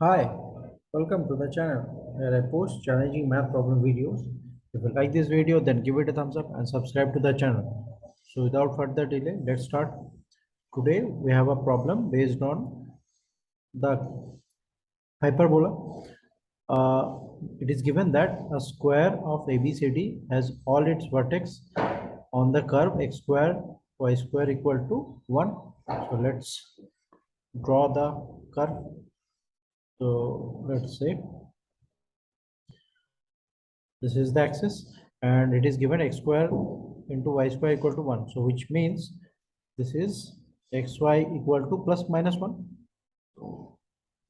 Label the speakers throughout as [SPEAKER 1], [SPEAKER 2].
[SPEAKER 1] Hi, welcome to the channel where I post challenging math problem videos. If you like this video, then give it a thumbs up and subscribe to the channel. So without further delay, let's start. Today we have a problem based on the hyperbola. It is given that a square of ABCD has all its vertex on the curve x square y square equal to 1. So let's draw the curve. So let's say this is the axis and it is given x square into y square equal to 1. So which means this is xy equal to plus minus 1.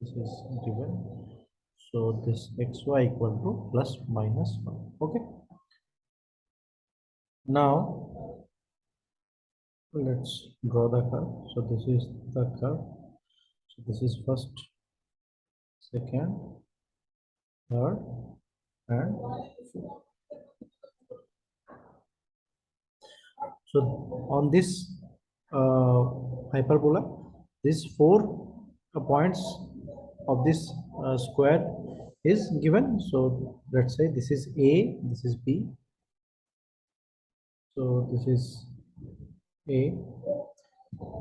[SPEAKER 1] This is given. So this xy equal to plus minus 1. Okay. Now let's draw the curve. So this is the curve. So this is first, second, third, and fourth. So on this hyperbola, these four points of this square is given. So let's say this is A, this is B. So this is A,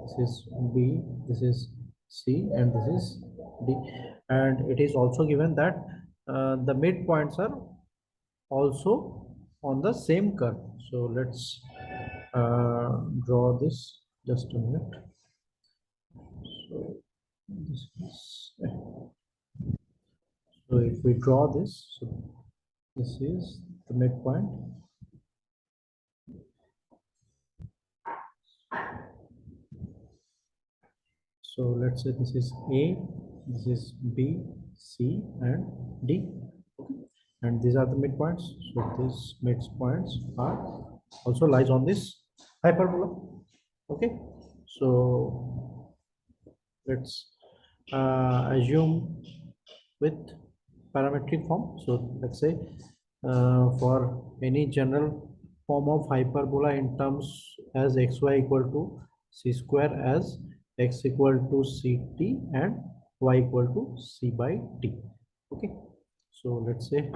[SPEAKER 1] this is B, this is C, and this is D. And it is also given that the midpoints are also on the same curve. So let's draw this, just a minute. So this is, so if we draw this, so this is the midpoint. So let's say this is A, this is B, C, and D. Okay. And these are the midpoints. So these midpoints are also lies on this hyperbola. Okay. So let's assume with parametric form. So let's say for any general form of hyperbola in terms as xy equal to c square, as x equal to ct and y equal to c by t. Okay, so let's say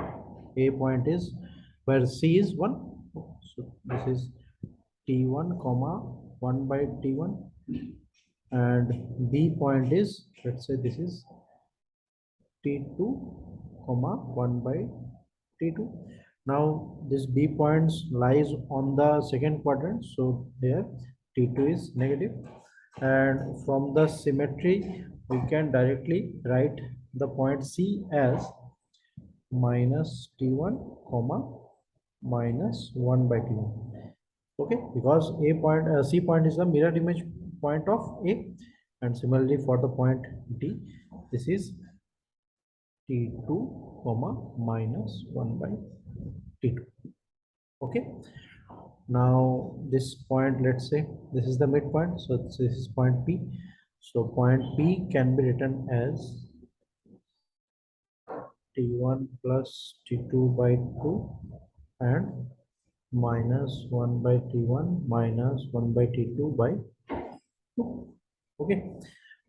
[SPEAKER 1] a point is where c is 1. So this is t1 comma 1 by t1, and b point is, let's say this is t2 comma 1 by t2. Now this b points lies on the second quadrant, so there t2 is negative, and from the symmetry we can directly write the point c as minus t1 comma minus 1 by t1. Okay, because a point c point is the mirror image point of a, and similarly for the point d, this is t2 comma minus 1 by t2. Okay, now this point, let's say this is the midpoint, so this is point p. So point p can be written as t1 plus t2 by 2 and minus 1 by t1 minus 1 by t2 by 2. Okay,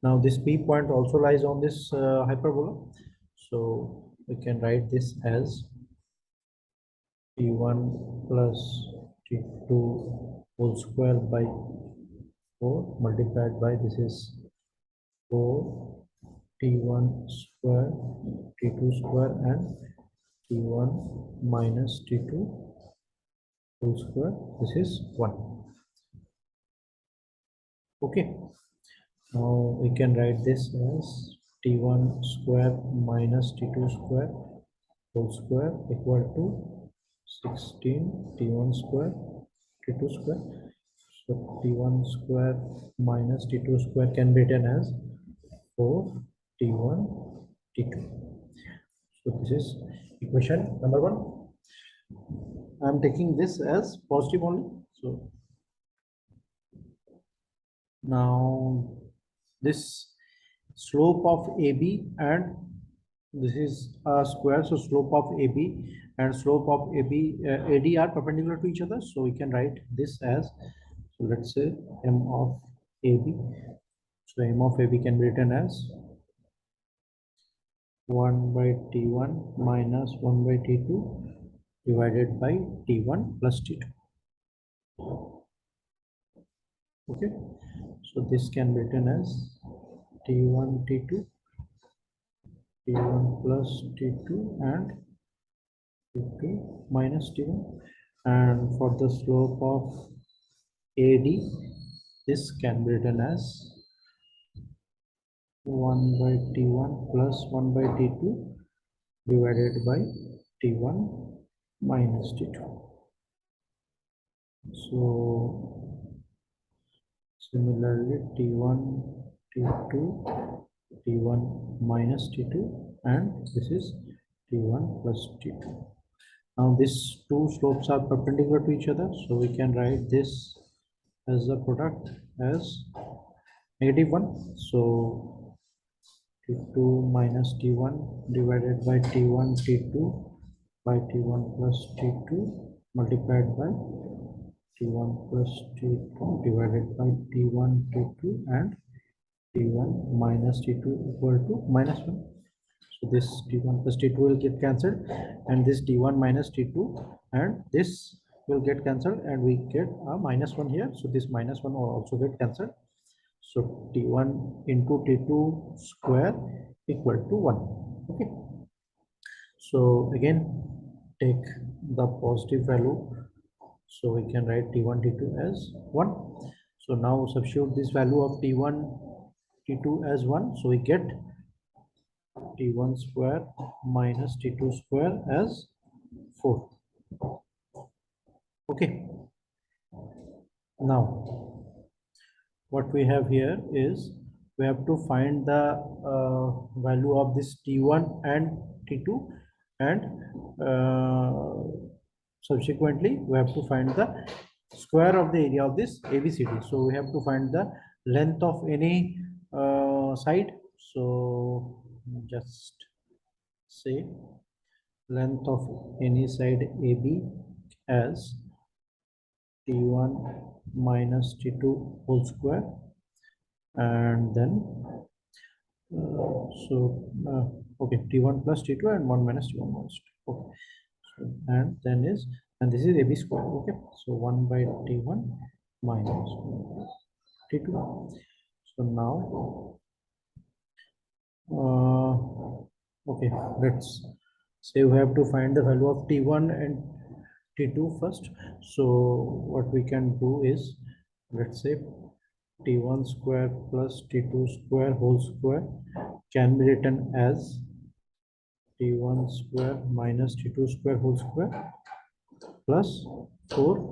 [SPEAKER 1] now this p point also lies on this hyperbola, so we can write this as t1 plus t2 whole square by 4 multiplied by, this is 4 t1 square, t2 square, and t1 minus t2 whole square, this is 1. Okay, now we can write this as t1 square minus t2 square whole square equal to 16 t1 square t2 square. So t1 square minus t2 square can be written as 4 t1 t2. So this is equation number 1. I am taking this as positive only. So now this slope of AB, and this is a square, so slope of AB and slope of AD are perpendicular to each other, so we can write this as, so let's say m of AB. So m of AB can be written as 1 by t1 minus 1 by t2 divided by t1 plus t2. Okay, so this can be written as t1 t2 t1 plus t2 and t2 minus t1. And for the slope of AD, this can be written as 1 by t1 plus 1 by t2 divided by t1 minus t2. So similarly t1 t2 t1 minus t2, and this is t1 plus t2. Now these two slopes are perpendicular to each other, so we can write this as the product as -1. So t2 minus t1 divided by t1 t2 by t1 plus t2 multiplied by t1 plus t2 divided by t1 t2 and t1 minus t2 equal to -1. So this t1 plus t2 will get cancelled, and this t1 minus t2 and this will get cancelled, and we get a -1 here. So this -1 will also get cancelled. So t1 into t2 square equal to 1. Okay, so again take the positive value, so we can write t1 t2 as 1. So now substitute this value of t1 t2 as 1, so we get t1 square minus t2 square as 4. Okay, now what we have here is we have to find the value of this t1 and t2, and subsequently we have to find the square of the area of this ABCD. So we have to find the length of any side. So just say length of any side AB as t1 minus t2 whole square, and then okay, t1 plus t2 and 1 minus t1 minus t2. Okay, so, and then is, and this is AB square. Okay, so 1 by t1 minus 1 by t2. So now okay, let's say we have to find the value of t1 and t2 first. So what we can do is, let's say t1 square plus t2 square whole square can be written as t1 square minus t2 square whole square plus 4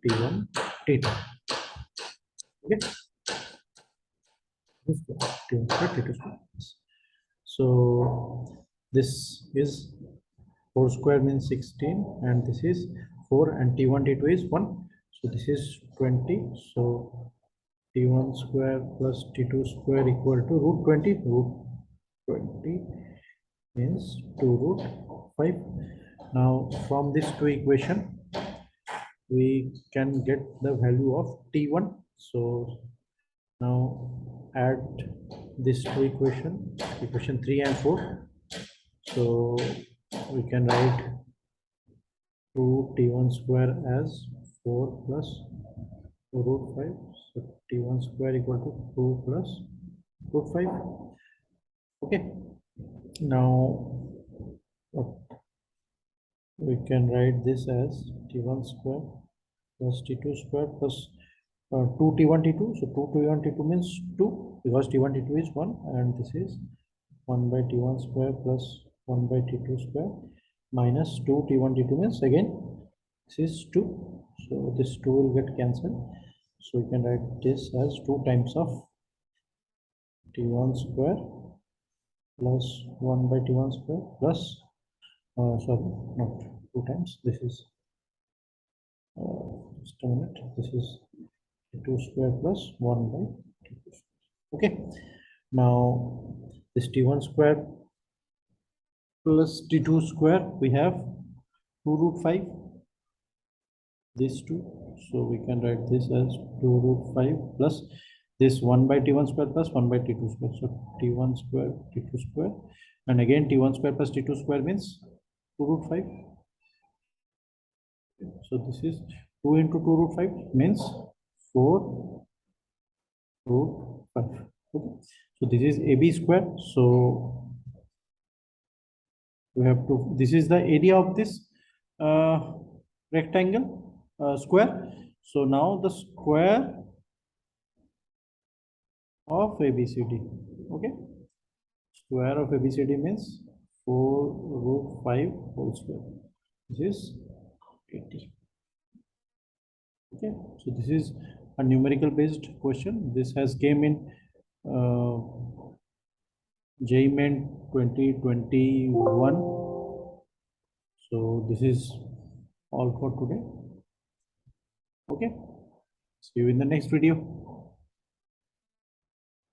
[SPEAKER 1] t1 t2. Okay, this t1 square t2 square. So this is 4 square means 16, and this is 4, and t1 t2 is 1, so this is 20. So t1 square plus t2 square equal to root 20. Root 20 means 2 root 5. Now from this two equation we can get the value of t1. So now add this two equation 3 and 4. So we can write 2 t1 square as 4 plus root 5. So t1 square equal to 2 plus root 5. Okay, now we can write this as t1 square plus t2 square plus 2 t1 t2. So 2 t1 t2 means 2, because t1 t2 is 1, and this is 1 by t1 square plus 1 by t2 square minus 2 t1 t2 means again this is 2. So this 2 will get cancelled. So we can write this as 2 times of t1 square plus 1 by t1 square plus sorry, not 2 times, this is just a minute, this is t2 square plus 1 by t2 square. Okay, now this t1 square plus t2 square, we have 2 root 5, these two. So we can write this as 2 root 5 plus this 1 by t1 square plus 1 by t2 square. So t1 square, t2 square, and again t1 square plus t2 square means 2 root 5. So this is 2 into 2 root 5 means 4 root 5. Okay. So this is ab square. So we have to, this is the area of this rectangle square. So now the square of abcd. Okay, square of abcd means 4 root 5 whole square. This is 80. Okay, so this is a numerical based question. This has came in uh, JEE 2021. So this is all for today. Okay, see you in the next video.